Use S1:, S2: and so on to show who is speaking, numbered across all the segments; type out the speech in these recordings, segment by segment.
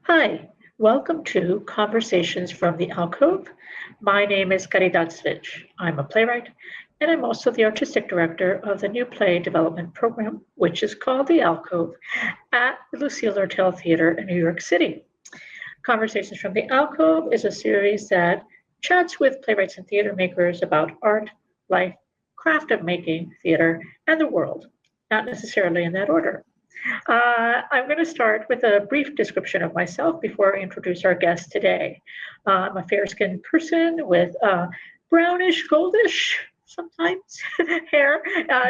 S1: Hi, welcome to Conversations from the Alcove. My name is Caridad Svich. I'm a playwright, and I'm also the artistic director of the new play development program, which is called The Alcove, at the Lucille Lortel Theater in New York City. Conversations from the Alcove is a series that chats with playwrights and theater makers about art, life, craft of making theater, and the world, not necessarily in that order. I'm going to start with a brief description of myself before I introduce our guest today. I'm a fair-skinned person with brownish, goldish, sometimes hair.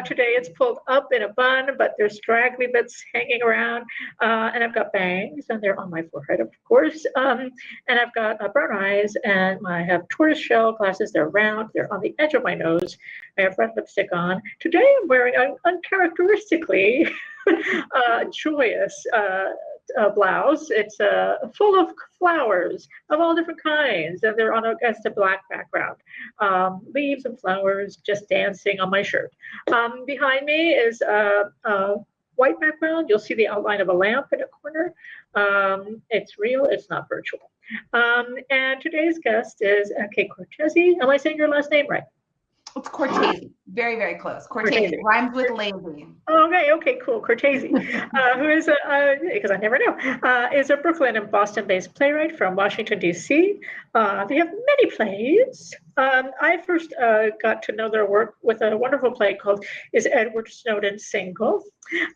S1: Today it's pulled up in a bun, but there's straggly bits hanging around. And I've got bangs, and they're on my forehead, of course. And I've got brown eyes, and I have tortoiseshell glasses. They're round. They're on the edge of my nose. I have red lipstick on. Today I'm wearing an uncharacteristically joyous blouse. It's full of flowers of all different kinds, and they're against a black background. Leaves and flowers just dancing on my shirt. Behind me is a white background. You'll see the outline of a lamp in a corner. It's real, it's not virtual. And today's guest is Kate Cortesi. Am I saying your last name right?
S2: It's Cortesi. Very, very close. Cortesi. Rhymes with lazy.
S1: Okay, cool. Cortesi, who is because I never know, is a Brooklyn and Boston-based playwright from Washington, D.C. They have many plays. I first got to know their work with a wonderful play called Is Edward Snowden Single?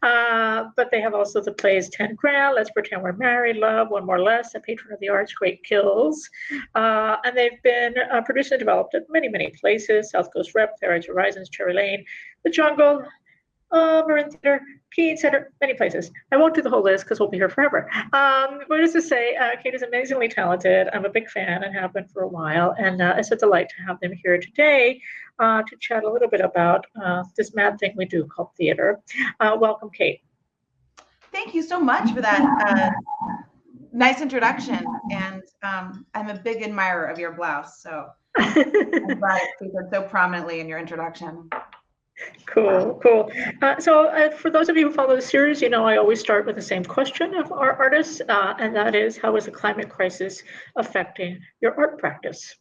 S1: But they have also the plays 10 Grand, Let's Pretend We're Married, Love, One More Less, A Patron of the Arts, Great Kills. And they've been produced and developed at many, many places: South Coast Rep, Playwrights Horizons, Cherry Lane, The Jungle, Marin Theater, Keene Center, many places. I won't do the whole list because we'll be here forever. But just to say, Kate is amazingly talented. I'm a big fan and have been for a while. And it's a delight to have them here today to chat a little bit about this mad thing we do called theater. Welcome, Kate.
S2: Thank you so much for that nice introduction. And I'm a big admirer of your blouse. So I'm glad it featured so prominently in your introduction.
S1: Cool. So for those of you who follow the series, you know I always start with the same question of our artists, and that is, how is the climate crisis affecting your art practice?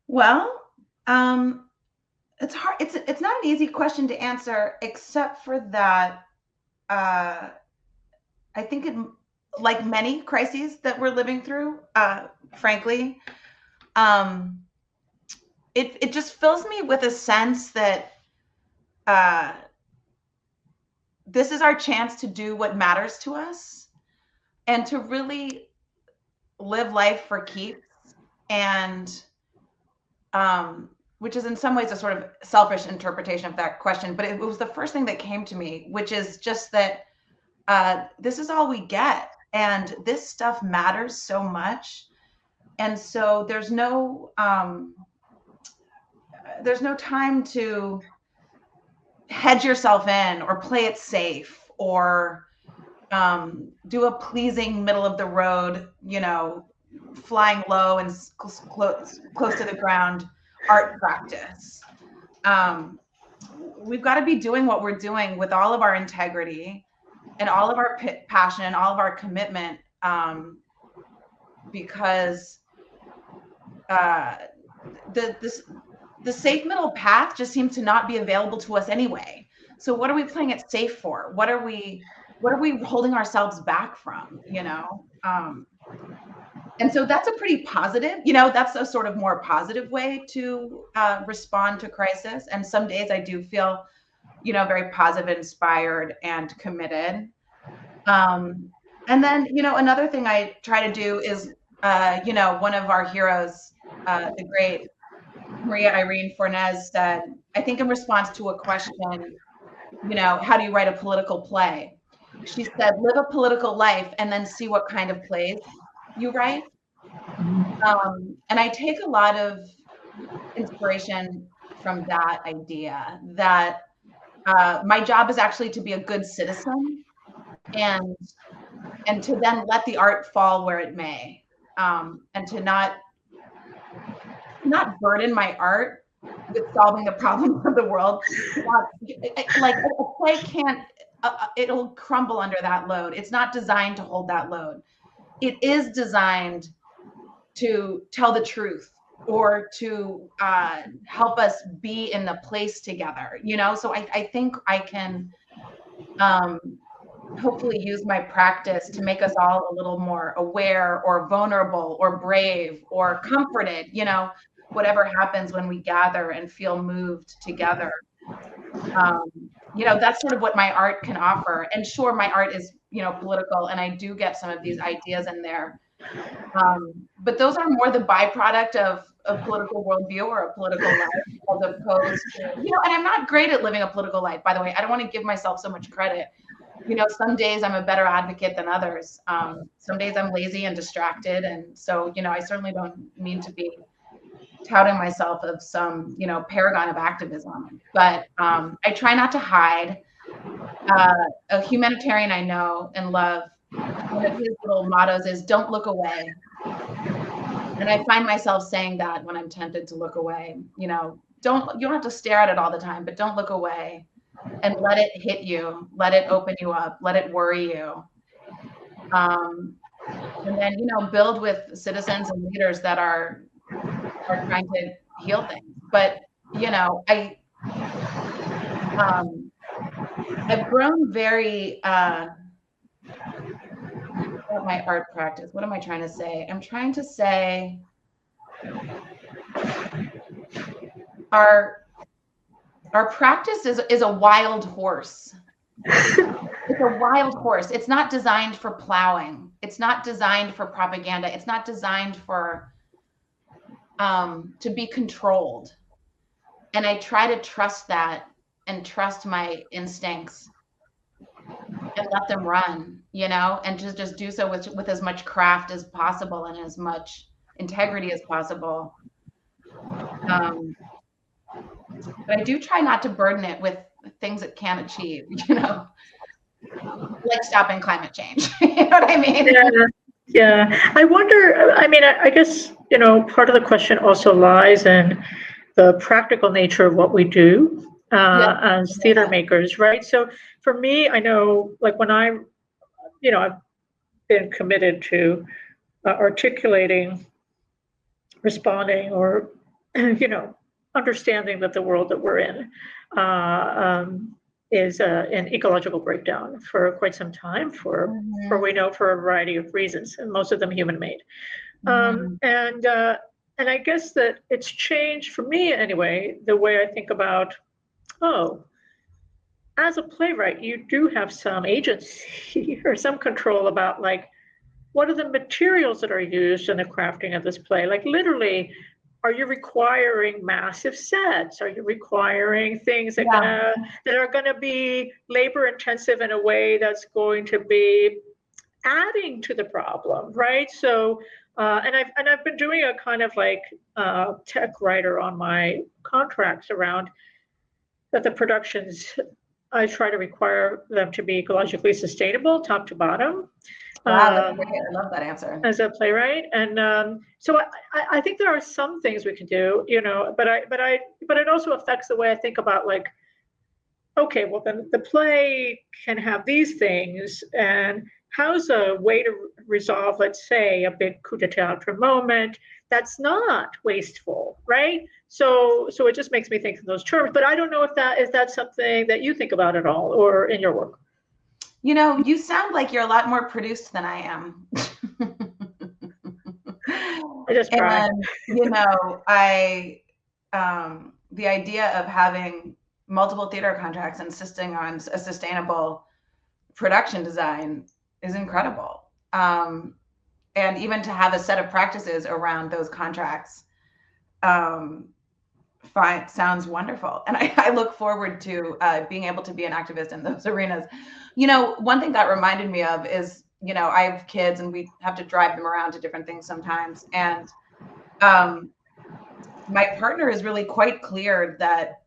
S2: Well, it's hard. It's not an easy question to answer, except for that I think like many crises that we're living through, frankly, it just fills me with a sense that this is our chance to do what matters to us and to really live life for keeps, and which is in some ways a sort of selfish interpretation of that question, but it was the first thing that came to me, which is just that this is all we get, and this stuff matters so much, and so there's no time to hedge yourself in or play it safe or do a pleasing middle of the road, flying low and close to the ground art practice. We've got to be doing what we're doing with all of our integrity and all of our passion and all of our commitment, because the safe middle path just seems to not be available to us anyway. So what are we playing it safe for? What are we holding ourselves back from, and so that's a pretty positive, that's a sort of more positive way to respond to crisis. And some days I do feel, very positive, inspired, and committed. And then, another thing I try to do is, one of our heroes, the great Maria Irene Fornes, said, I think in response to a question, how do you write a political play? She said, live a political life and then see what kind of plays you write. And I take a lot of inspiration from that idea that my job is actually to be a good citizen and to then let the art fall where it may, and to not burden my art with solving the problems of the world. Like a play can't it'll crumble under that load. It's not designed to hold that load. It is designed to tell the truth or to help us be in the place together, you know? So I think I can hopefully use my practice to make us all a little more aware or vulnerable or brave or comforted, you know, whatever happens when we gather and feel moved together. You know, that's sort of what my art can offer. And sure, my art is, you know, political, and I do get some of these ideas in there. But those are more the byproduct of a political worldview or a political life, as opposed to, you know, and I'm not great at living a political life, by the way. I don't want to give myself so much credit. You know, some days I'm a better advocate than others. Some days I'm lazy and distracted. And so, you know, I certainly don't mean to be touting myself of some, you know, paragon of activism, but I try not to hide. A humanitarian I know and love, one of his little mottos is "Don't look away." And I find myself saying that when I'm tempted to look away. You know, you don't have to stare at it all the time, but don't look away and let it hit you, let it open you up, let it worry you. And then, you know, build with citizens and leaders that are trying to heal things. But, you know, I've grown very my art practice. What am I trying to say? I'm trying to say our practice is a wild horse. It's a wild horse. It's not designed for plowing. It's not designed for propaganda. It's not designed for to be controlled. And I try to trust that and trust my instincts and let them run, you know, and just do so with as much craft as possible and as much integrity as possible. But I do try not to burden it with things it can't achieve, you know, like stopping climate change. You know what I mean?
S1: Yeah. I wonder, I mean, I guess, you know, part of the question also lies in the practical nature of what we do as theater makers, right? So for me, I know, like when I'm, you know, I've been committed to articulating, responding, or, you know, understanding that the world that we're in is an ecological breakdown for quite some time, for we know, for a variety of reasons, and most of them human-made. And I guess that it's changed for me anyway, the way I think about, as a playwright, you do have some agency or some control about, like, what are the materials that are used in the crafting of this play? Like, literally, are you requiring massive sets? Are you requiring things that are going to be labor intensive in a way that's going to be adding to the problem, right? So, and I've been doing a kind of like tech writer on my contracts around that the productions, I try to require them to be ecologically sustainable, top to bottom.
S2: Wow, that's great. I love that answer.
S1: As a playwright, and so I think there are some things we can do, you know, but it also affects the way I think about, like, okay, well then the play can have these things, and how's a way to resolve, let's say, a big coup de théâtre moment that's not wasteful, right? So it just makes me think in those terms. But I don't know if that's something that you think about at all, or in your work.
S2: You know, you sound like you're a lot more produced than I am.
S1: I just brag.
S2: And, you know, the idea of having multiple theater contracts insisting on a sustainable production design is incredible. And even to have a set of practices around those contracts sounds wonderful. And I look forward to being able to be an activist in those arenas. You know, one thing that reminded me of is, you know, I have kids and we have to drive them around to different things sometimes. And my partner is really quite clear that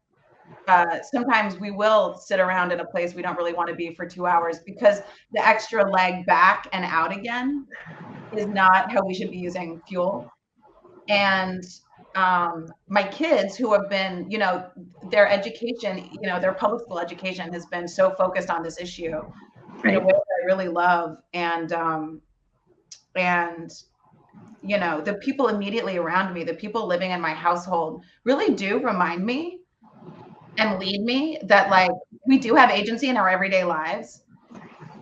S2: sometimes we will sit around in a place we don't really want to be for 2 hours, because the extra leg back and out again is not how we should be using fuel. And my kids who have been, their education, their public school education has been so focused on this issue in a way that I really love. And the people immediately around me, the people living in my household really do remind me and lead me that like we do have agency in our everyday lives.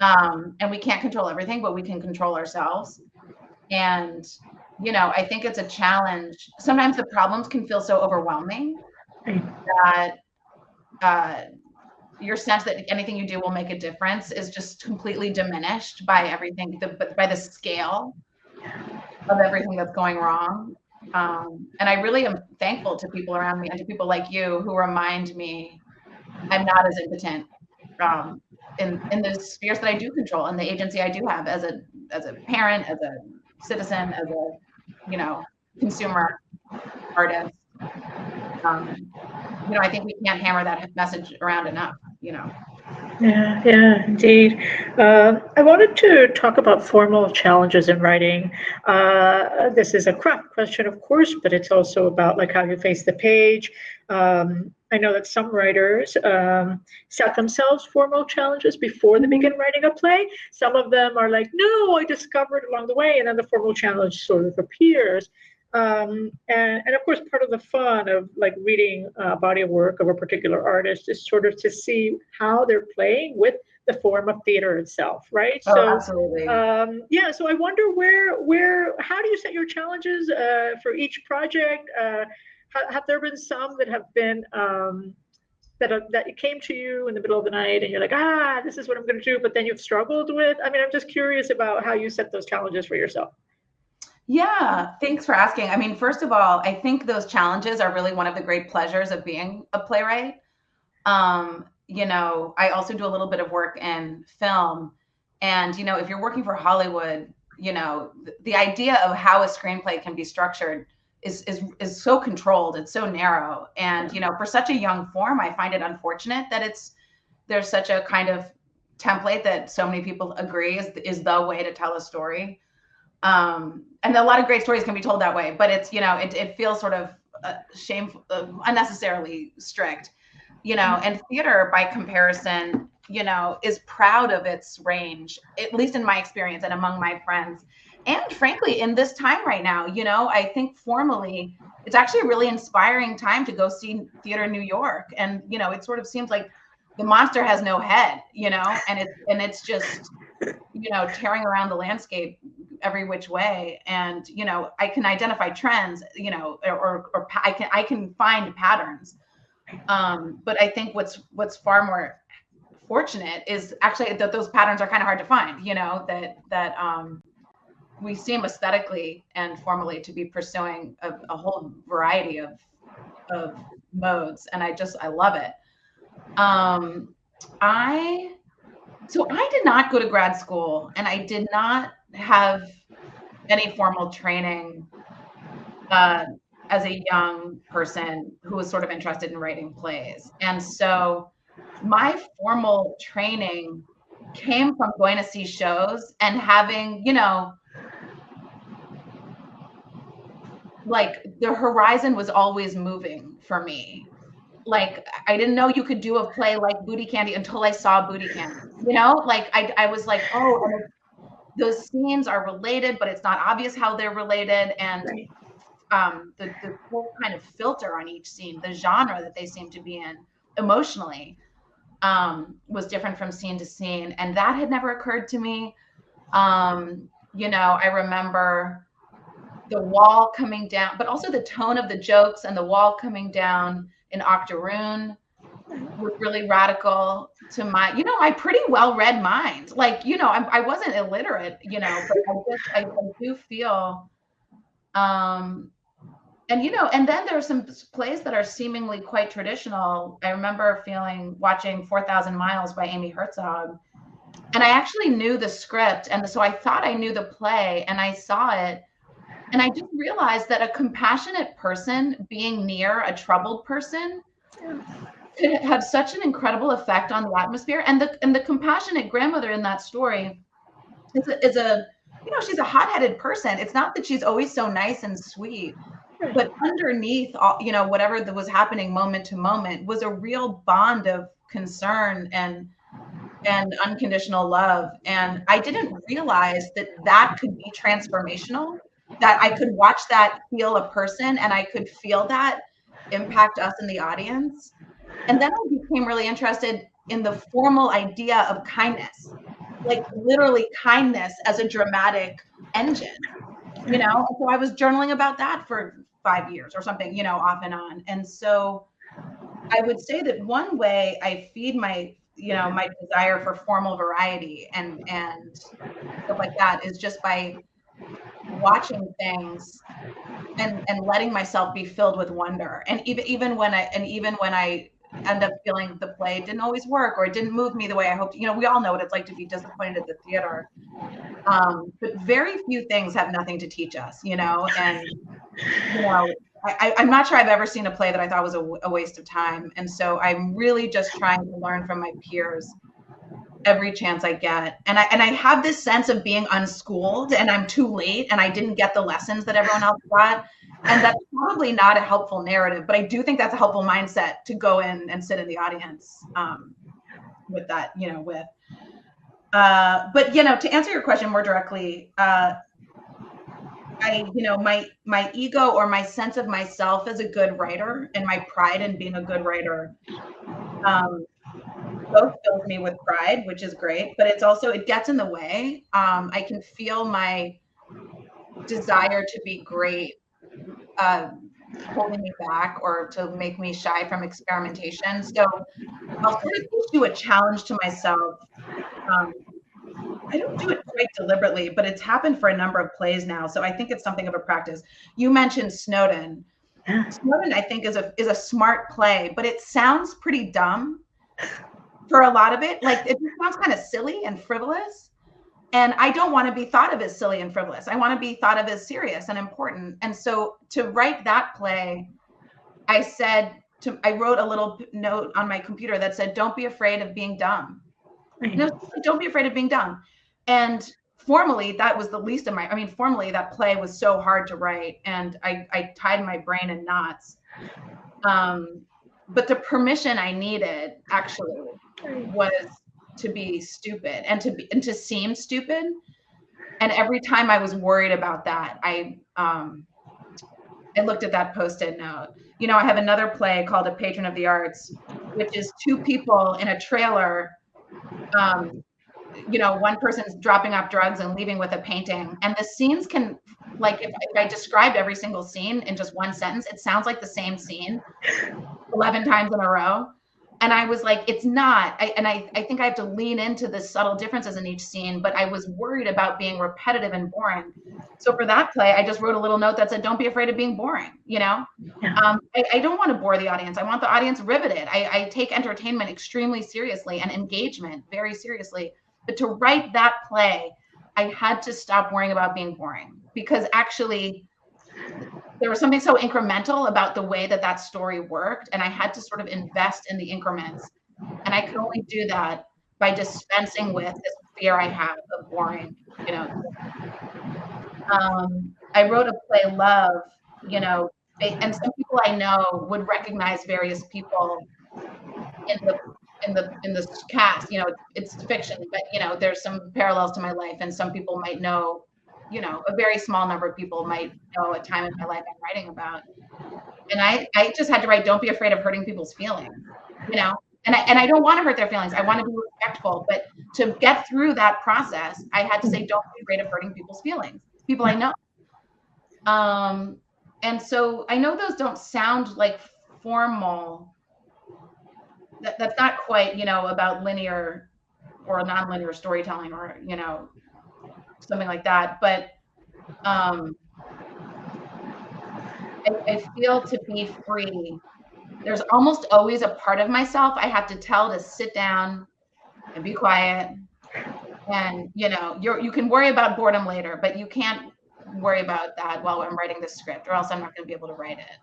S2: And we can't control everything, but we can control ourselves. And, I think it's a challenge. Sometimes the problems can feel so overwhelming that your sense that anything you do will make a difference is just completely diminished by everything, by the scale of everything that's going wrong. And I really am thankful to people around me and to people like you who remind me I'm not as impotent in the spheres that I do control and the agency I do have as a parent, as a citizen, as a consumer artist. I think we can't hammer that message around enough.
S1: Yeah, indeed. I wanted to talk about formal challenges in writing. This is a craft question, of course, but it's also about like how you face the page. I know that some writers set themselves formal challenges before they begin writing a play. Some of them are like, no, I discovered along the way, and then the formal challenge sort of appears. And of course, part of the fun of like reading a body of work of a particular artist is sort of to see how they're playing with the form of theater itself, right?
S2: Oh, so absolutely.
S1: So I wonder how do you set your challenges for each project? Have there been some that have been that came to you in the middle of the night and you're like, this is what I'm going to do, but then you've struggled with? I mean, I'm just curious about how you set those challenges for yourself.
S2: Yeah, thanks for asking. I mean, first of all, I think those challenges are really one of the great pleasures of being a playwright. I also do a little bit of work in film. And, if you're working for Hollywood, the idea of how a screenplay can be structured is so controlled. It's so narrow. And, for such a young form, I find it unfortunate that there's such a kind of template that so many people agree is the way to tell a story. And a lot of great stories can be told that way, but it's, it feels sort of shameful, unnecessarily strict, and theater by comparison, is proud of its range, at least in my experience and among my friends. And frankly, in this time right now, I think formally, it's actually a really inspiring time to go see theater in New York. And, it sort of seems like the monster has no head, and it's just, tearing around the landscape every which way. And, I can identify trends, or I can find patterns. But I think what's far more fortunate is actually that those patterns are kind of hard to find, that we seem aesthetically and formally to be pursuing a whole variety of modes. And I love it. I did not go to grad school, and I did not have any formal training as a young person who was sort of interested in writing plays. And so my formal training came from going to see shows and having, like the horizon was always moving for me. Like I didn't know you could do a play like Booty Candy until I saw Booty Candy, like I was like, oh, those scenes are related, but it's not obvious how they're related. And the whole kind of filter on each scene, the genre that they seem to be in emotionally was different from scene to scene. And that had never occurred to me. I remember the wall coming down, but also the tone of the jokes and the wall coming down in Octoroon was really radical to my, I pretty well-read mind. Like, I wasn't illiterate, but I do feel, and then there are some plays that are seemingly quite traditional. I remember watching 4,000 Miles by Amy Herzog, and I actually knew the script. And so I thought I knew the play, and I saw it. And I just realized that a compassionate person being near a troubled person could have such an incredible effect on the atmosphere. And the compassionate grandmother in that story is a she's a hot-headed person. It's not that she's always so nice and sweet, But underneath all, whatever that was happening moment to moment was a real bond of concern and unconditional love. And I didn't realize that could be transformational, that I could watch that heal a person and I could feel that impact us in the audience. And then I became really interested in the formal idea of kindness, like literally kindness as a dramatic engine, So I was journaling about that for 5 years or something, off and on. And so I would say that one way I feed my desire for formal variety and stuff like that is just by watching things and letting myself be filled with wonder. And even when I end up feeling the play didn't always work or it didn't move me the way I hoped, we all know what it's like to be disappointed at the theater. But very few things have nothing to teach us, and I'm not sure I've ever seen a play that I thought was a waste of time. And so I'm really just trying to learn from my peers every chance I get. And I have this sense of being unschooled and I'm too late and I didn't get the lessons that everyone else got. And that's probably not a helpful narrative, but I do think that's a helpful mindset to go in and sit in the audience with that, but to answer your question more directly, my ego or my sense of myself as a good writer and my pride in being a good writer both fills me with pride, which is great, but it gets in the way. I can feel my desire to be great holding me back or to make me shy from experimentation. So I'll sort of issue a challenge to myself. I don't do it quite deliberately, but it's happened for a number of plays now. So I think it's something of a practice. You mentioned Snowden. Snowden, I think, is a smart play, but it sounds pretty dumb for a lot of it. Like it sounds kind of silly and frivolous. And I don't want to be thought of as silly and frivolous. I want to be thought of as serious and important. And so to write that play, I wrote a little note on my computer that said, "Don't be afraid of being dumb." Don't be afraid of being dumb. And formally, that was the least of formally that play was so hard to write and I tied my brain in knots. But the permission I needed actually was to be stupid and to seem stupid. And every time I was worried about that, I looked at that Post-it note. I have another play called A Patron of the Arts, which is two people in a trailer. One person's dropping off drugs and leaving with a painting. And the scenes can, like, if I described every single scene in just one sentence, it sounds like the same scene 11 times in a row. And I was like, it's not. I think I have to lean into the subtle differences in each scene, but I was worried about being repetitive and boring. So for that play, I just wrote a little note that said, "Don't be afraid of being boring." I don't want to bore the audience. I want the audience riveted. I take entertainment extremely seriously and engagement very seriously. But to write that play, I had to stop worrying about being boring because actually there was something so incremental about the way that story worked. And I had to sort of invest in the increments. And I could only do that by dispensing with this fear I have of boring, I wrote a play, Love, and some people I know would recognize various people in the cast. It's fiction, but there's some parallels to my life, and some people might know, a very small number of people might know a time in my life I'm writing about. And I just had to write, "Don't be afraid of hurting people's feelings," And I don't want to hurt their feelings. I want to be respectful, but to get through that process, I had to say, "Don't be afraid of hurting people's feelings." People I know. And so I know those don't sound like formal. That's not quite, about linear or nonlinear storytelling or, something like that. But I feel to be free, there's almost always a part of myself I have to tell to sit down and be quiet. And, you can worry about boredom later, but you can't worry about that while I'm writing the script, or else I'm not going to be able to write it.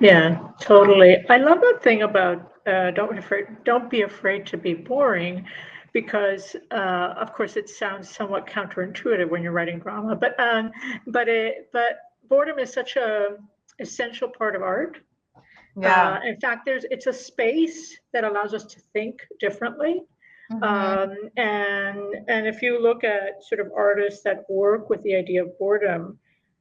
S1: Yeah, totally. I love that thing about don't be afraid to be boring, because of course it sounds somewhat counterintuitive when you're writing drama, but boredom is such a essential part of art.
S2: Yeah.
S1: In fact, it's a space that allows us to think differently. And if you look at sort of artists that work with the idea of boredom,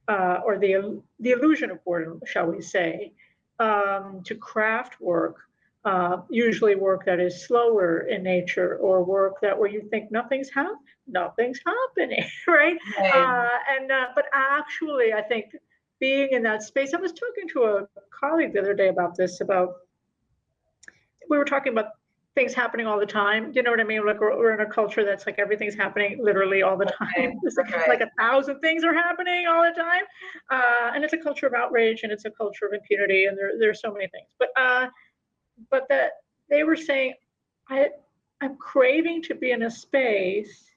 S1: or the illusion of boredom, shall we say, to craft work, usually work that is slower in nature, or work that where you think nothing's happening, right? But actually, I think being in that space, I was talking to a colleague the other day about this, we were talking about things happening all the time. You know what I mean? Like we're in a culture that's like everything's happening literally all the time. It's like 1,000 things are happening all the time. And it's a culture of outrage, and it's a culture of impunity, and there's so many things. But that they were saying, I'm craving to be in a space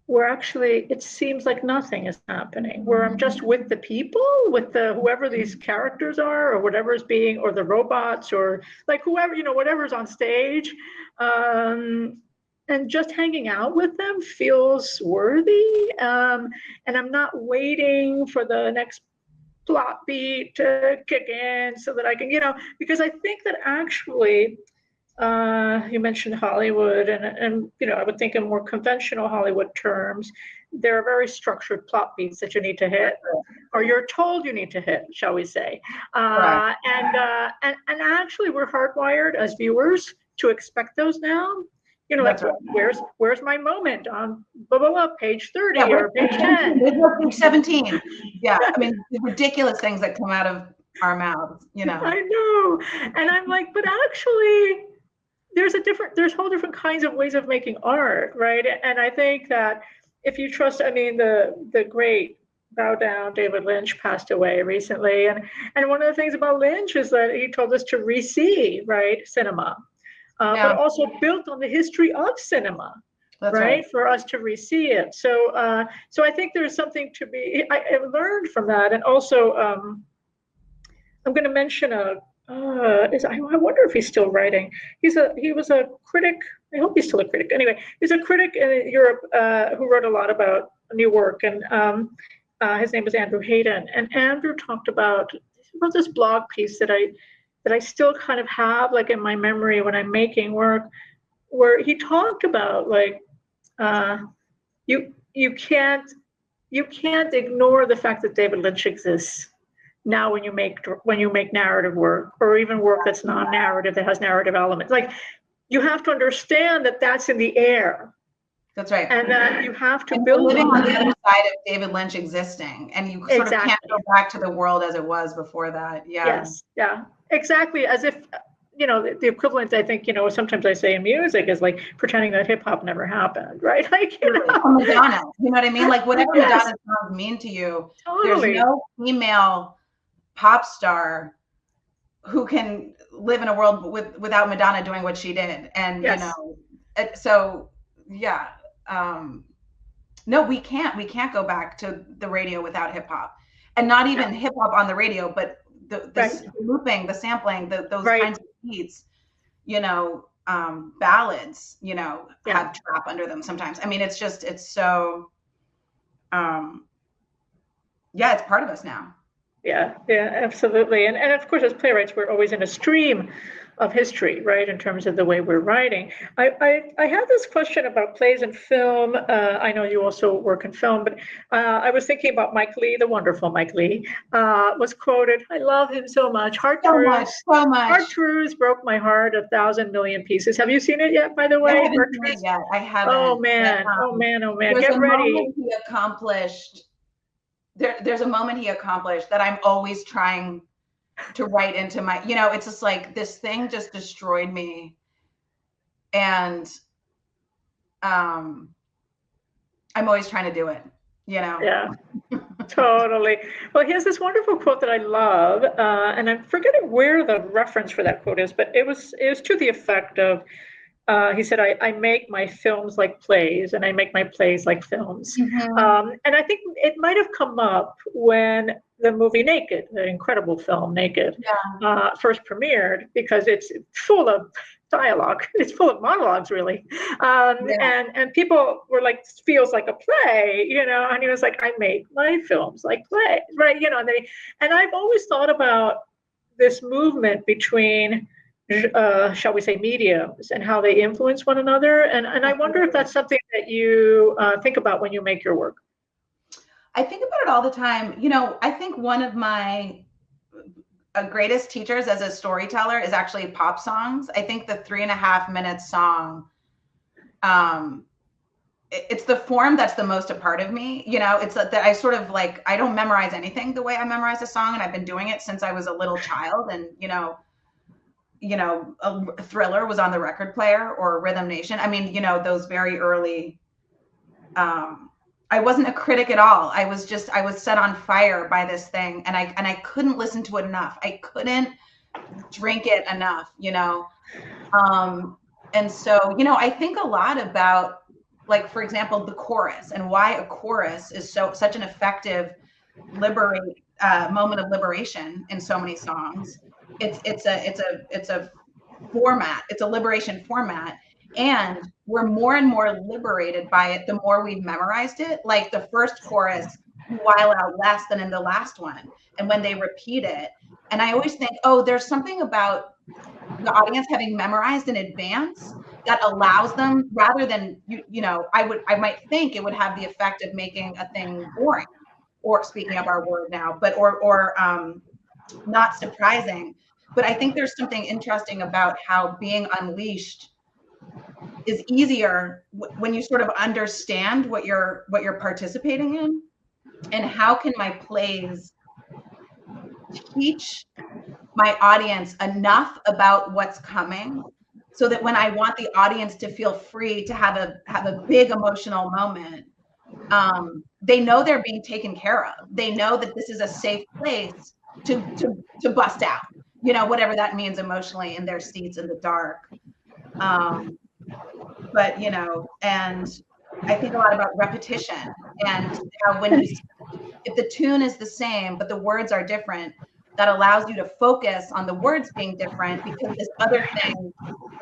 S1: where actually it seems like nothing is happening, where I'm just with the people, with whoever these characters are, or whatever is being, or the robots, or like whoever, whatever's on stage, and just hanging out with them feels worthy. And I'm not waiting for the next plot beat to kick in so that I can, because I think that actually, you mentioned Hollywood, and I would think in more conventional Hollywood terms, there are very structured plot beats that you need to hit, or you're told you need to hit, shall we say? And actually, we're hardwired as viewers to expect those now. Like where's my moment on blah blah blah, page 30 or page 10,
S2: page 17. Yeah, I mean, the ridiculous things that come out of our mouths. I
S1: know, and I'm like, but actually, there's whole different kinds of ways of making art, right? And I think that if you trust, the great bow down David Lynch passed away recently, and one of the things about Lynch is that he told us to re-see, right, cinema, but also built on the history of cinema. That's right, for us to re-see it. So I think there's something to be I learned from that, and also I'm going to mention I wonder if he's still writing. He was a critic. I hope he's still a critic. Anyway, he's a critic in Europe who wrote a lot about new work, and his name is Andrew Hayden. And Andrew talked about this blog piece that I still kind of have like in my memory when I'm making work, where he talked about like you can't ignore the fact that David Lynch exists now when you make narrative work, or even work that's non-narrative, that has narrative elements. Like, you have to understand that that's in the air.
S2: That's right.
S1: And that you have to build
S2: living on the other side of David Lynch existing, and you sort of can't go back to the world as it was before that. Yeah.
S1: Yes. Yeah. Exactly. As if, the equivalent, I think, sometimes I say in music is like pretending that hip hop never happened, right? Like,
S2: Madonna, you know what I mean? Like, whatever Madonna songs mean to you, totally. There's no female pop star who can live in a world without Madonna doing what she did. And, so yeah. No, we can't go back to the radio without hip hop, and not even hip hop on the radio, but the looping, the sampling, those kinds of beats, ballads, have trap under them sometimes. I mean, it's so, it's part of us now.
S1: Yeah, absolutely. And of course, as playwrights, we're always in a stream of history, right, in terms of the way we're writing. I have this question about plays and film. I know you also work in film, but I was thinking about Mike Lee, the wonderful Mike Lee, was quoted, I love him so much. Hard Truths broke my heart 1,000 million pieces. Have you seen it yet, by the way?
S2: I haven't.
S1: Oh, man. Get ready.
S2: He accomplished. There's a moment he accomplished that I'm always trying to write into my, it's just like, this thing just destroyed me. And I'm always trying to do it,
S1: Yeah, totally. Well, he has this wonderful quote that I love, and I'm forgetting where the reference for that quote is, but it was to the effect of, he said, I make my films like plays, and I make my plays like films. Mm-hmm. And I think it might have come up when the movie Naked, the incredible film Naked, first premiered, because it's full of dialogue. It's full of monologues, really. And people were like, this feels like a play, you know. And he was like, I make my films like play, right? You know. And I've always thought about this movement between, shall we say, mediums and how they influence one another. And I wonder if that's something that you think about when you make your work.
S2: I think about it all the time. You know, I think one of my greatest teachers as a storyteller is actually pop songs. I think the 3.5-minute song, it's the form that's the most a part of me. You know, it's that I sort of like, I don't memorize anything the way I memorize a song, and I've been doing it since I was a little child. And you know, a Thriller was on the record player, or Rhythm Nation. I mean, you know, those very early. I wasn't a critic at all. I was set on fire by this thing, and I couldn't listen to it enough. I couldn't drink it enough, you know. And so, you know, I think a lot about, like, for example, the chorus, and why a chorus is such an effective moment of liberation in so many songs. It's a format. It's a liberation format. And we're more and more liberated by it the more we've memorized it. Like the first chorus, you while out less than in the last one. And when they repeat it, and I always think, oh, there's something about the audience having memorized in advance that allows them, rather than, you know, I might think it would have the effect of making a thing boring, or speaking of our word now, but or not surprising. But I think there's something interesting about how being unleashed is easier when you sort of understand what you're participating in, and how can my plays teach my audience enough about what's coming, so that when I want the audience to feel free to have a big emotional moment, they know they're being taken care of. They know that this is a safe place to bust out, you know, whatever that means emotionally, in their seats in the dark. But, you know, and I think a lot about repetition, and how if the tune is the same, but the words are different, that allows you to focus on the words being different, because this other thing,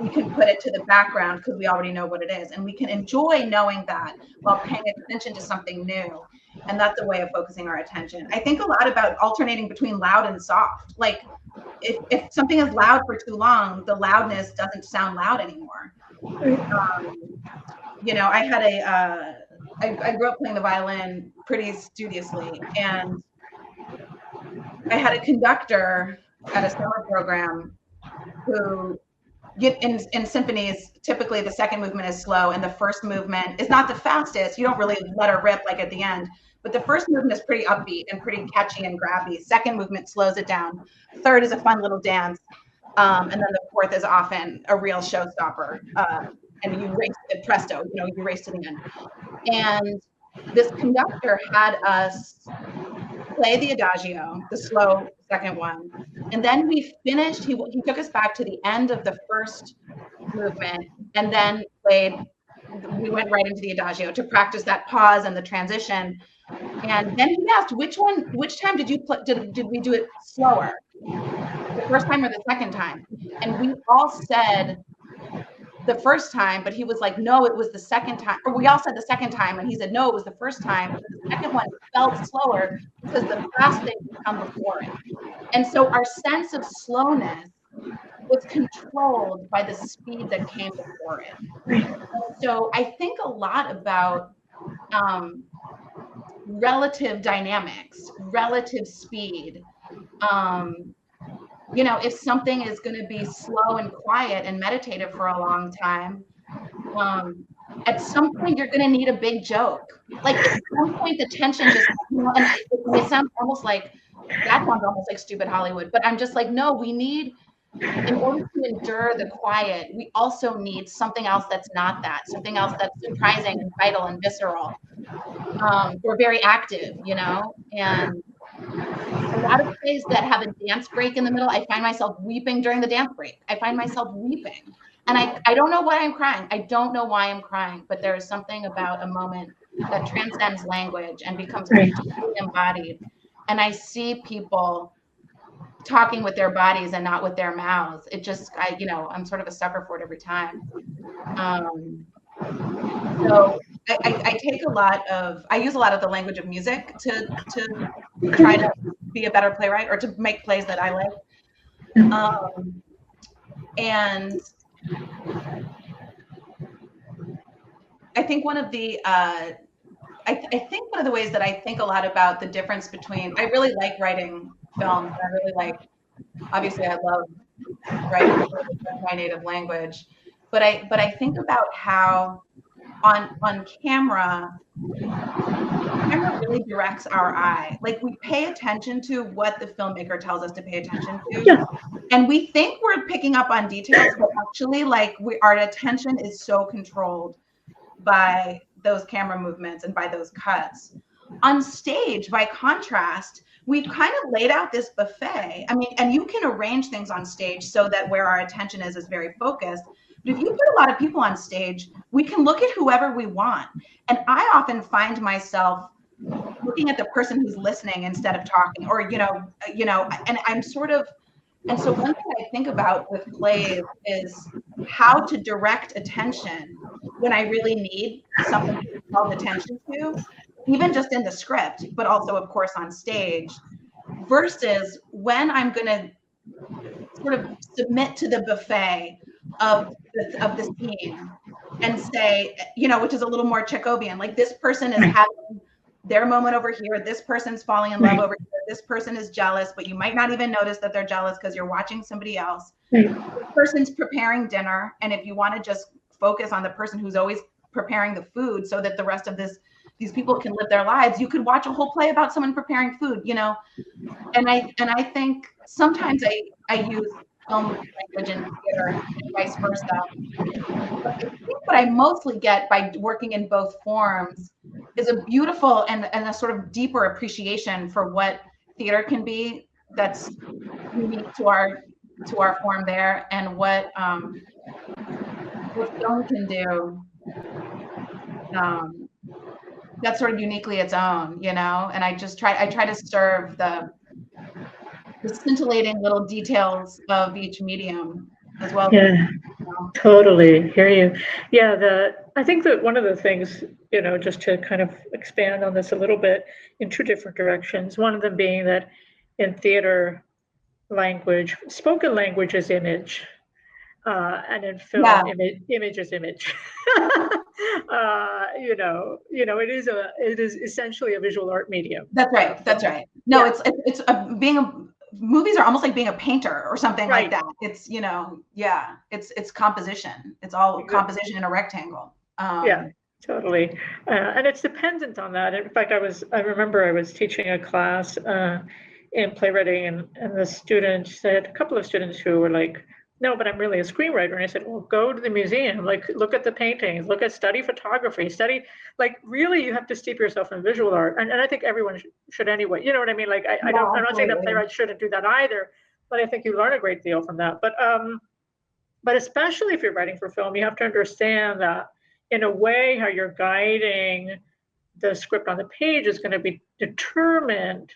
S2: we can put it to the background because we already know what it is. And we can enjoy knowing that while paying attention to something new. And that's a way of focusing our attention. I think a lot about alternating between loud and soft. Like if something is loud for too long, the loudness doesn't sound loud anymore. You know, I had I grew up playing the violin pretty studiously, and I had a conductor at a summer program who, in symphonies, typically the second movement is slow and the first movement is not the fastest. You don't really let her rip like at the end, but the first movement is pretty upbeat and pretty catchy and grabby. Second movement slows it down. Third is a fun little dance. And then the fourth is often a real showstopper. And you race it presto, you know, you race to the end. And this conductor had us play the adagio, the slow second one. And then we finished, he took us back to the end of the first movement, and then we went right into the adagio to practice that pause and the transition. And then he asked, which time did you play, did we do it slower? The first time or the second time? And we all said the first time, but he was like, no, it was the second time. Or we all said the second time, and he said, no, it was the first time. But the second one felt slower because the fast thing had come before it. And so our sense of slowness was controlled by the speed that came before it. So I think a lot about relative dynamics, relative speed. You know, if something is going to be slow and quiet and meditative for a long time, at some point you're going to need a big joke. Like at some point the tension just, you know, and it sounds almost like, that sounds almost like stupid Hollywood, but I'm just like, no, we need, in order to endure the quiet, we also need something else that's not that, something else that's surprising and vital and visceral, or very active, you know. And a lot of plays that have a dance break in the middle, I find myself weeping during the dance break. I find myself weeping. And I don't know why I'm crying. I don't know why I'm crying, but there is something about a moment that transcends language and becomes completely embodied. And I see people talking with their bodies and not with their mouths. It just, I'm sort of a sucker for it every time. So I use a lot of the language of music to try to be a better playwright or to make plays that I like. And I think one of the ways that I think a lot about the difference between, I really like writing films. I really like, obviously I love writing my native language, but I think about how on camera really directs our eye. Like, we pay attention to what the filmmaker tells us to pay attention to. Yeah. And we think we're picking up on details, but actually, like, our attention is so controlled by those camera movements and by those cuts. On stage, by contrast, we've kind of laid out this buffet. I mean, and you can arrange things on stage so that where our attention is very focused. But if you put a lot of people on stage, we can look at whoever we want. And I often find myself looking at the person who's listening instead of talking, or, and I'm sort of, and so one thing I think about with plays is how to direct attention when I really need something to be called attention to, even just in the script, but also, of course, on stage, versus when I'm going to sort of submit to the buffet of the scene and say, which is a little more Chekhovian, like, this person is having their moment over here, this person's falling in love over here, this person is jealous, but you might not even notice that they're jealous because you're watching somebody else. This person's preparing dinner, and if you want to just focus on the person who's always preparing the food so that the rest of these people can live their lives, you could watch a whole play about someone preparing food, and I think sometimes I use film language in theater and vice versa. But I think what I mostly get by working in both forms is a beautiful and a sort of deeper appreciation for what theater can be, that's unique to our form there, and what film can do, that's sort of uniquely its own, and I try to serve the scintillating little details of each medium as well.
S1: Yeah, totally hear you. Yeah, I think that one of the things, just to kind of expand on this a little bit in two different directions, one of them being that in theater language, spoken language is image, and in film, image is image. It is essentially a visual art medium.
S2: That's right. No, it's movies are almost like being a painter or something like that. It's, it's composition. It's all composition in a rectangle.
S1: Yeah, totally. And it's dependent on that. In fact, I remember I was teaching a class in playwriting, and the student said, a couple of students who were like, no, but I'm really a screenwriter. And I said, well, go to the museum, like, look at the paintings, study photography, like, really, you have to steep yourself in visual art. And I think everyone should anyway. You know what I mean? Like, I'm not saying that playwrights shouldn't do that either, but I think you learn a great deal from that. But especially if you're writing for film, you have to understand that in a way, how you're guiding the script on the page is going to be determined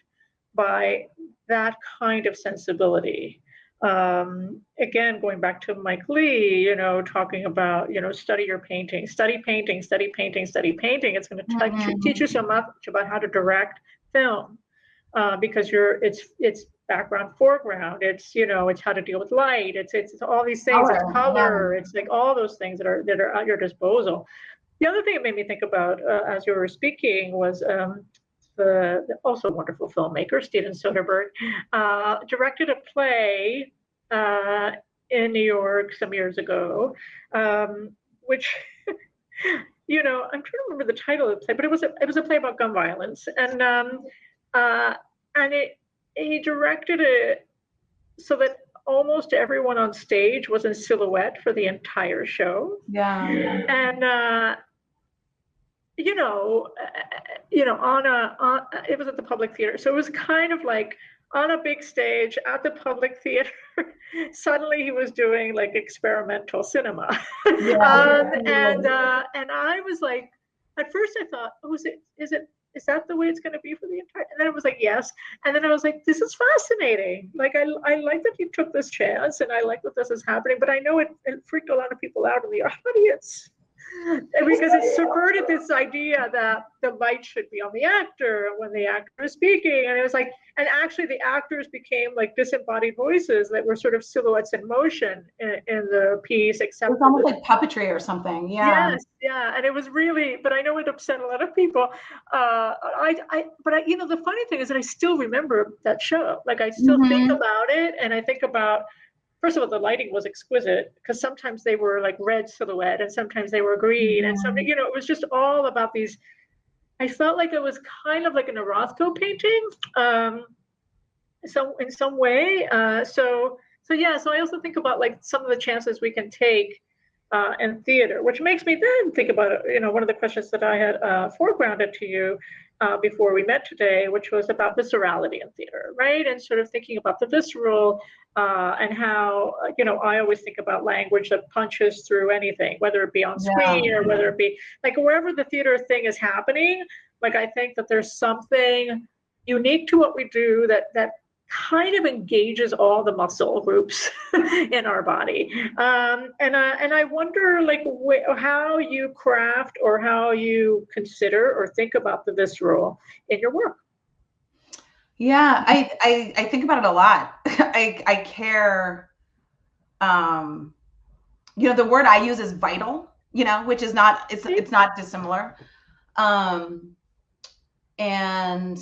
S1: by that kind of sensibility. Again, going back to Mike Lee, talking about, study your painting, study painting. It's going to teach you so much about how to direct film, because it's background, foreground. It's, it's how to deal with light. It's all these things. It's color. It's like all those things that are at your disposal. The other thing it made me think about as you were speaking was the also wonderful filmmaker, Steven Soderbergh, directed a play in New York some years ago, which, I'm trying to remember the title of the play, but it was a play about gun violence, and he directed it so that almost everyone on stage was in silhouette for the entire show.
S2: Yeah.
S1: And it was at the Public Theater. So it was kind of like on a big stage at the Public Theater. Suddenly he was doing like experimental cinema. Yeah. And I was like, at first I thought, is it is that the way it's going to be for the entire? And then it was like, yes. And then I was like, this is fascinating. Like, I like that you took this chance, and I like that this is happening, but I know it freaked a lot of people out in the audience. Because it subverted this idea that the light should be on the actor when the actor is speaking. And it was like, and actually the actors became like disembodied voices that were sort of silhouettes in motion in the piece, except
S2: it's almost like puppetry or something. Yeah.
S1: Yes, yeah. And it was really, but I know it upset a lot of people. You know, the funny thing is that I still remember that show. Like, I still think about it, and I think about, first of all, the lighting was exquisite, because sometimes they were like red silhouette and sometimes they were green, and something, you know, it was just all about these. I felt like it was kind of like an Orozco painting, so in some way. So yeah. So I also think about like some of the chances we can take in theater, which makes me then think about, you know, one of the questions that I had foregrounded to you before we met today, which was about viscerality in theater, right? And sort of thinking about the visceral and how, you know, I always think about language that punches through anything, whether it be on screen or whether it be like wherever the theater thing is happening. Like, I think that there's something unique to what we do that kind of engages all the muscle groups in our body. And I wonder, like, how you craft or how you consider or think about the visceral in your work.
S2: Yeah, I think about it a lot. I care. You know, the word I use is vital, you know, which is not, it's not dissimilar. And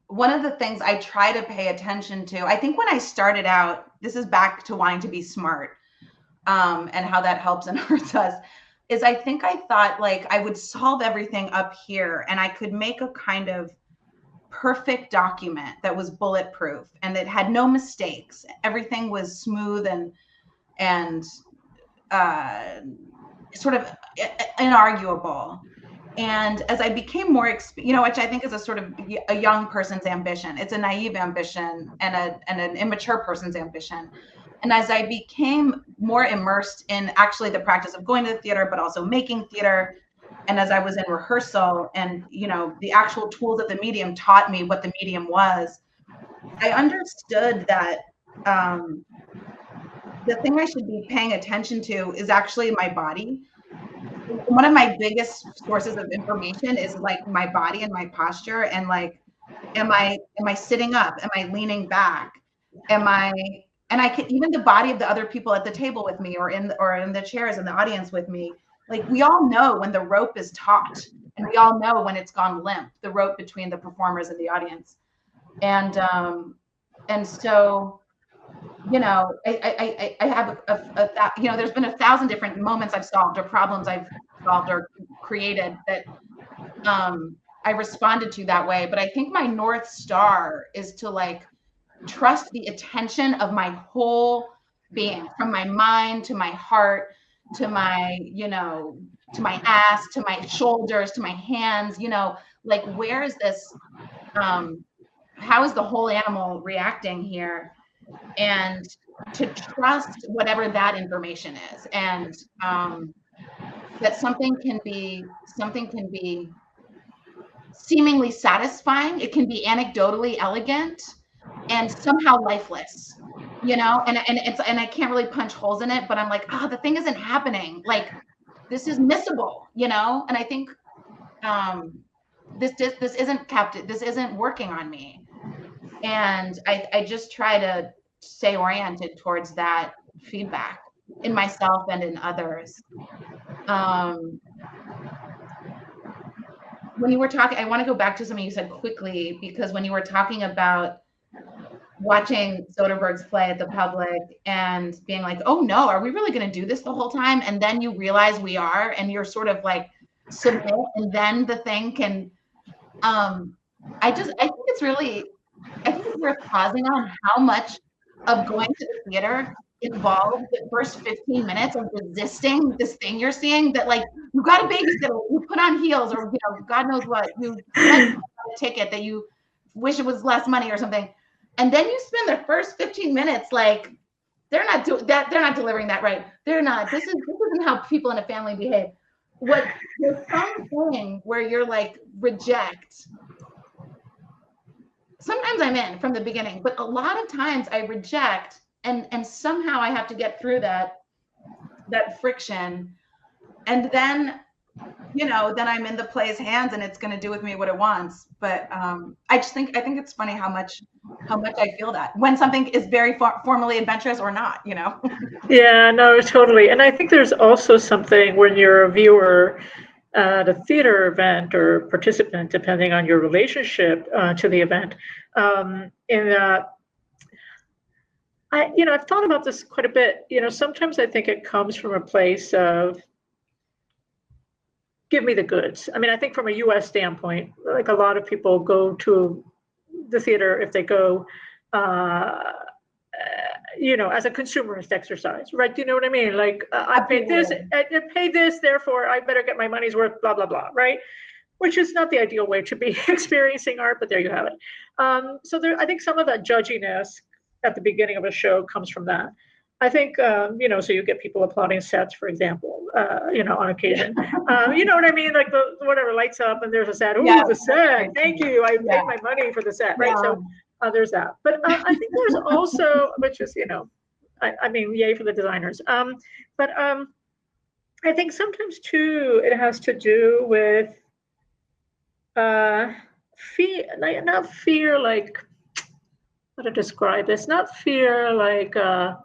S2: one of the things I try to pay attention to, I think when I started out, this is back to wanting to be smart, and how that helps and hurts us, is I think I thought like I would solve everything up here and I could make a kind of perfect document that was bulletproof and it had no mistakes. Everything was smooth and sort of inarguable. And as I became more, you know, which I think is a sort of a young person's ambition, it's a naive ambition and an immature person's ambition. And as I became more immersed in actually the practice of going to the theater, but also making theater, and as I was in rehearsal and, you know, the actual tools of the medium taught me what the medium was, I understood that the thing I should be paying attention to is actually my body. One of my biggest sources of information is like my body and my posture, and like, am I sitting up? Am I leaning back? And I can, even the body of the other people at the table with me or in the chairs in the audience with me. Like, we all know when the rope is taut, and we all know when it's gone limp, the rope between the performers and the audience. And so, you know, I have you know, there's been 1,000 different moments I've solved or problems I've solved or created that I responded to that way. But I think my North Star is to like trust the attention of my whole being, from my mind to my heart to my, you know, to my ass, to my shoulders, to my hands, you know, like, where is this, how is the whole animal reacting here? And to trust whatever that information is, and that something can be seemingly satisfying, it can be anecdotally elegant and somehow lifeless, you know, and I can't really punch holes in it, but I'm like, the thing isn't happening, like, this is missable, you know. And I think this isn't working on me, and I just try to stay oriented towards that feedback in myself and in others. When you were talking, I want to go back to something you said quickly, because when you were talking about watching Soderbergh's play at the public and being like, oh no, are we really going to do this the whole time? And then you realize we are, and you're sort of like, submit, and then the thing can, I think it's worth pausing on how much of going to the theater involved the first 15 minutes of resisting this thing you're seeing, that like, you got a babysitter, you put on heels, or, you know, God knows what, you a ticket that you wish it was less money or something. And then you spend the first 15 minutes like, they're not delivering that right. They're not, this isn't how people in a family behave. there's something where you're like reject. Sometimes I'm in from the beginning, but a lot of times I reject, and somehow I have to get through that friction, and then then I'm in the play's hands, and it's going to do with me what it wants. But I think it's funny how much I feel that when something is very formally adventurous or not.
S1: Yeah, no, totally. And I think there's also something when you're a viewer at a theater event or participant, depending on your relationship to the event, in that I've thought about this quite a bit. Sometimes I think it comes from a place of give me the goods. I mean, I think from a U.S. standpoint, like a lot of people go to the theater if they go, as a consumerist exercise, right? Do you know what I mean? Like I paid this, therefore I better get my money's worth, blah, blah, blah, right? Which is not the ideal way to be experiencing art, but there you have it. So I think some of that judginess at the beginning of a show comes from that. I think, so you get people applauding sets, for example, on occasion. You know what I mean? Like whatever lights up and there's a set. Ooh, the set. Thank you. I paid my money for the set, right? So there's that. But I think there's also, which is, I mean, yay for the designers. But I think sometimes too, it has to do with fear, not fear like, how to describe this, not fear like, oh,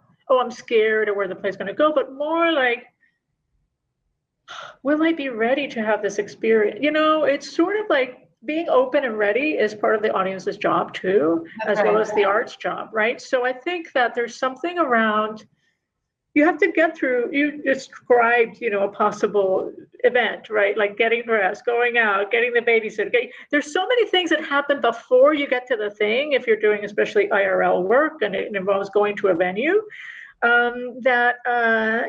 S1: I'm scared of where the play's going to go, but more like, will I be ready to have this experience? It's sort of like being open and ready is part of the audience's job too, well as the art's job, right? So I think that there's something around, you have to get through, you described, a possible event, right? Like getting dressed, going out, getting the babysitter. There's so many things that happen before you get to the thing, if you're doing especially IRL work and it involves going to a venue, that,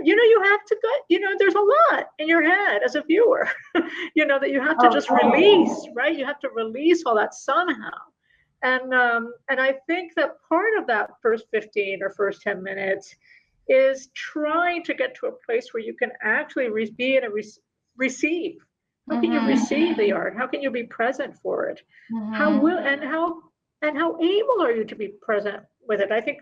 S1: you have to go, there's a lot in your head as a viewer, that you have to just release, right? You have to release all that somehow. And I think that part of that first 15 or first 10 minutes is trying to get to a place where you can actually be in a receive. How can you receive the art? How can you be present for it? How able are you to be present with it? I think,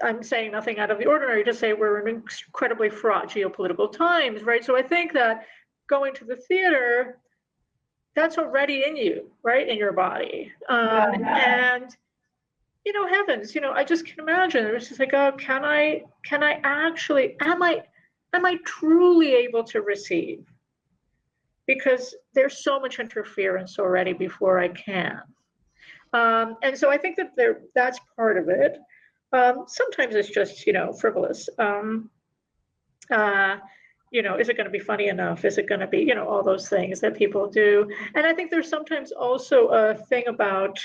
S1: I'm saying nothing out of the ordinary to say we're in incredibly fraught geopolitical times, right? So I think that going to the theater, that's already in you, right? In your body. And heavens, I just can imagine. It's just like, oh, can I actually, am I truly able to receive? Because there's so much interference already before I can. And so I think that that's part of it. Sometimes it's just, frivolous. Is it going to be funny enough? Is it going to be, all those things that people do? And I think there's sometimes also a thing about,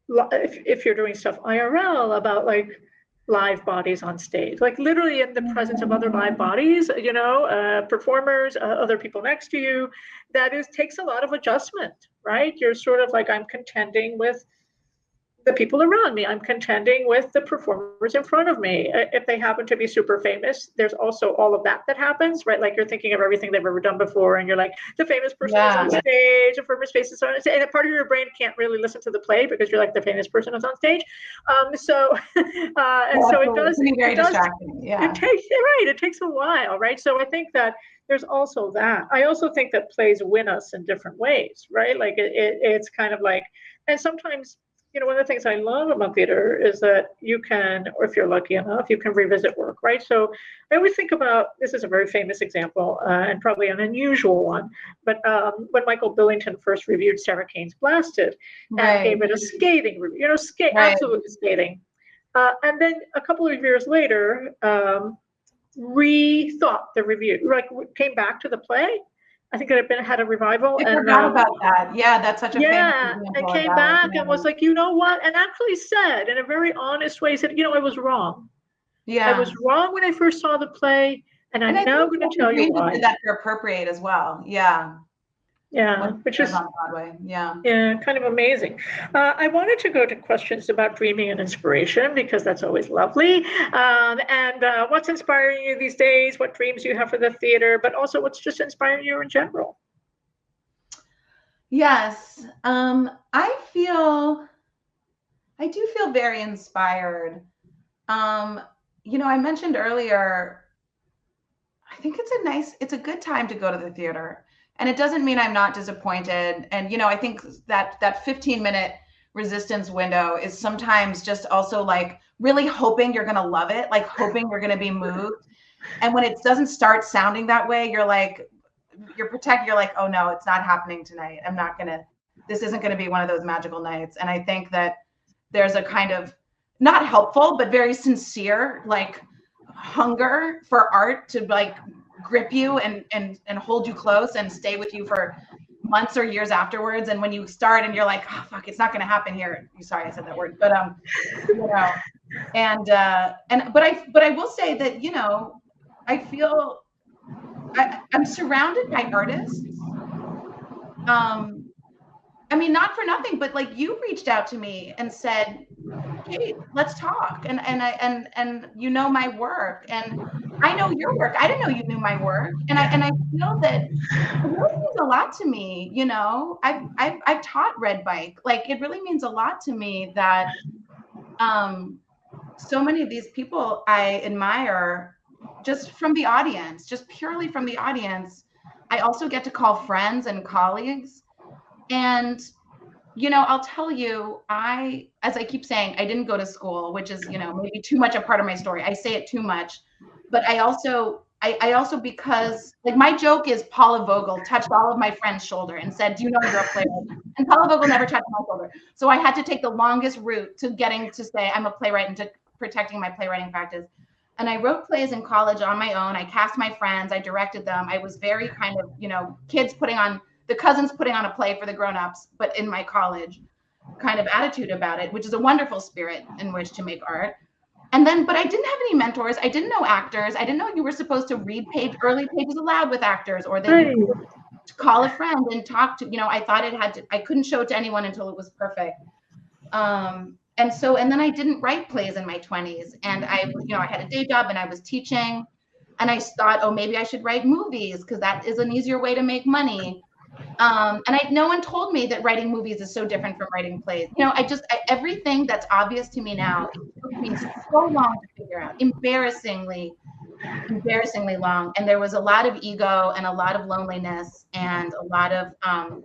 S1: if you're doing stuff IRL, about like live bodies on stage, like literally in the presence of other live bodies, performers, other people next to you, takes a lot of adjustment, right? You're sort of like, I'm contending with the people around me. I'm contending with the performers in front of me. If they happen to be super famous, there's also all of that happens, right? Like you're thinking of everything they've ever done before, and you're like, the famous person is on stage, the famous face is on stage, and a part of your brain can't really listen to the play because you're like, the famous person is on stage. So it does. It very distracting. Yeah. It takes a while, right? So I think that there's also that. I also think that plays win us in different ways, right? Like it's kind of like, and sometimes, one of the things I love about theater is that you can, or if you're lucky enough, you can revisit work, right? So I always think about, this is a very famous example and probably an unusual one, but when Michael Billington first reviewed Sarah Kane's Blasted and gave it a scathing review, absolutely scathing. And then a couple of years later, rethought the review, like came back to the play. I think it had a revival.
S2: I forgot about that. Yeah, that's such a famous example.
S1: And came back and was like, you know what? And actually said in a very honest way, said, I was wrong. Yeah. I was wrong when I first saw the play, and I'm now going to tell you why.
S2: That to appropriate as well. Yeah.
S1: Yeah, which is
S2: on Broadway. Yeah.
S1: Yeah, kind of amazing. I wanted to go to questions about dreaming and inspiration because that's always lovely. And what's inspiring you these days? What dreams you have for the theater, but also what's just inspiring you in general?
S2: Yes, I do feel very inspired. I mentioned earlier, I think it's a good time to go to the theater. And it doesn't mean I'm not disappointed. And, I think that 15-minute resistance window is sometimes just also like really hoping you're going to love it, like hoping you're going to be moved. And when it doesn't start sounding that way, you're like, you're like, oh no, it's not happening tonight. This isn't going to be one of those magical nights. And I think that there's a kind of not helpful, but very sincere, like hunger for art to like grip you and hold you close and stay with you for months or years afterwards. And when you start and you're like, oh fuck, it's not going to happen here. Sorry, I said that word, but but I will say that, I feel I'm surrounded by artists. Not for nothing, but like you reached out to me and said, hey, let's talk. And my work, and I know your work. I didn't know you knew my work. And I feel that it really means a lot to me. I've taught Red Bike. Like it really means a lot to me that so many of these people I admire just from the audience, just purely from the audience. I also get to call friends and colleagues. And, I'll tell you, as I keep saying, I didn't go to school, which is, maybe too much a part of my story. I say it too much, but I also, because like my joke is Paula Vogel touched all of my friends' shoulder and said, do you know you're a playwright? And Paula Vogel never touched my shoulder. So I had to take the longest route to getting to say I'm a playwright and to protecting my playwriting practice. And I wrote plays in college on my own. I cast my friends, I directed them. I was very kind of, the cousins putting on a play for the grown-ups, but in my college kind of attitude about it, which is a wonderful spirit in which to make art. But I didn't have any mentors. I didn't know actors. I didn't know you were supposed to read early pages aloud with actors, or that you could call a friend and talk to, I thought I couldn't show it to anyone until it was perfect. And then I didn't write plays in my 20s, and I had a day job and I was teaching, and I thought, oh, maybe I should write movies because that is an easier way to make money. No one told me that writing movies is so different from writing plays. Everything that's obvious to me now, it took me so long to figure out, embarrassingly long. And there was a lot of ego and a lot of loneliness and a lot of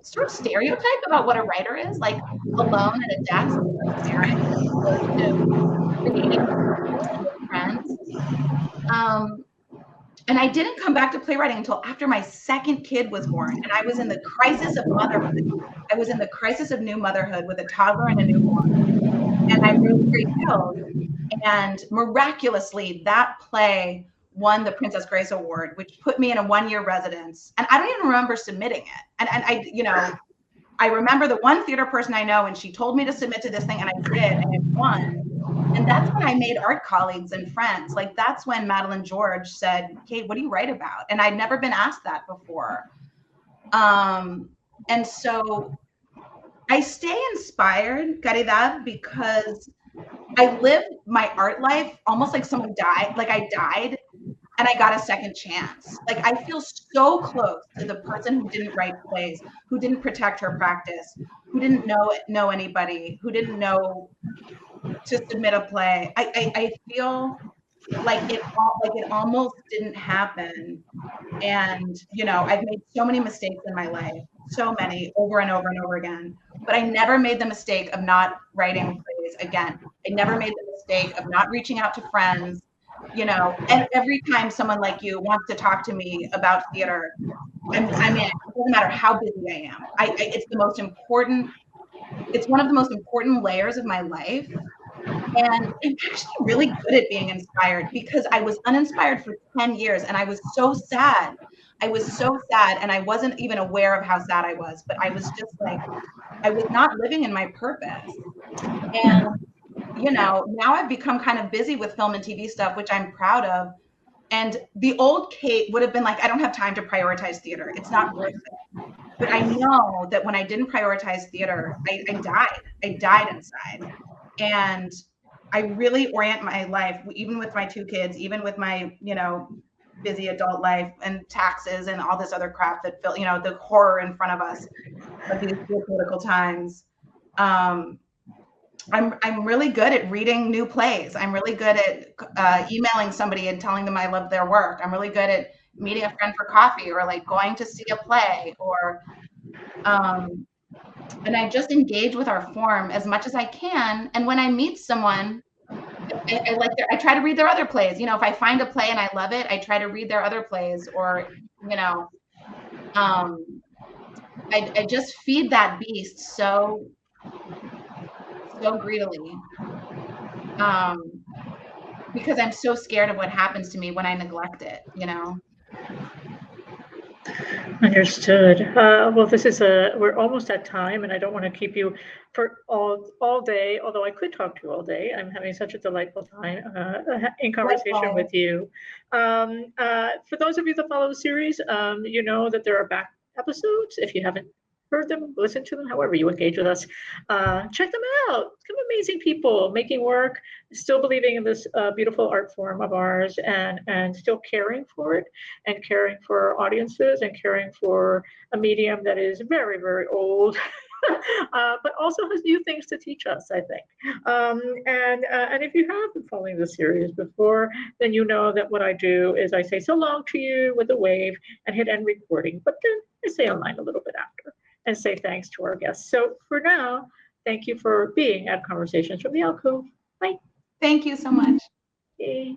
S2: sort of stereotype about what a writer is, like alone at a desk, staring to friends. And I didn't come back to playwriting until after my second kid was born. And I was in the crisis of motherhood. I was in the crisis of new motherhood with a toddler and a newborn. And I wrote Great Hills. And miraculously, that play won the Princess Grace Award, which put me in a 1-year residence. And I don't even remember submitting it. And I remember the one theater person I know, and she told me to submit to this thing, and I did, and it won. And that's when I made art colleagues and friends. Like that's when Madeline George said, Kate, what do you write about? And I'd never been asked that before. And so I stay inspired, Caridad, because I lived my art life almost like someone died, like I died and I got a second chance. Like I feel so close to the person who didn't write plays, who didn't protect her practice, who didn't know anybody, who didn't know to submit a play. I feel like it almost didn't happen. And I've made so many mistakes in my life, so many, over and over and over again. But I never made the mistake of not writing plays again. I never made the mistake of not reaching out to friends. And every time someone like you wants to talk to me about theater, it doesn't matter how busy I am. It's one of the most important layers of my life. And I'm actually really good at being inspired because I was uninspired for 10 years and I was so sad. And I wasn't even aware of how sad I was, but I was just like, I was not living in my purpose. And, now I've become kind of busy with film and TV stuff, which I'm proud of. And the old Kate would have been like, I don't have time to prioritize theater. It's not worth it. But I know that when I didn't prioritize theater, I died. I died inside. And I really orient my life, even with my 2 kids, even with my, busy adult life and taxes and all this other crap that felt, the horror in front of us of these geopolitical times. I'm really good at reading new plays. I'm really good at emailing somebody and telling them I love their work. I'm really good at meeting a friend for coffee, or like going to see a play, or and I just engage with our form as much as I can. And when I meet someone, I try to read their other plays. If I find a play and I love it, I try to read their other plays, or I just feed that beast so greedily, because I'm so scared of what happens to me when I neglect it.
S1: Understood. Well, we're almost at time, and I don't want to keep you for all day, although I could talk to you all day. I'm having such a delightful time in conversation with you. For those of you that follow the series, you know that there are back episodes. If you haven't heard them, listen to them, however you engage with us. Check them out. Some amazing people making work, still believing in this beautiful art form of ours, and still caring for it, and caring for audiences, and caring for a medium that is very, very old. But also has new things to teach us, I think. And if you have been following the series before, then you know that what I do is I say so long to you with a wave and hit end recording, but then I say online a little bit after and say thanks to our guests. So for now, thank you for being at Conversations from the Alcove. Bye.
S2: Thank you so much.
S1: Okay.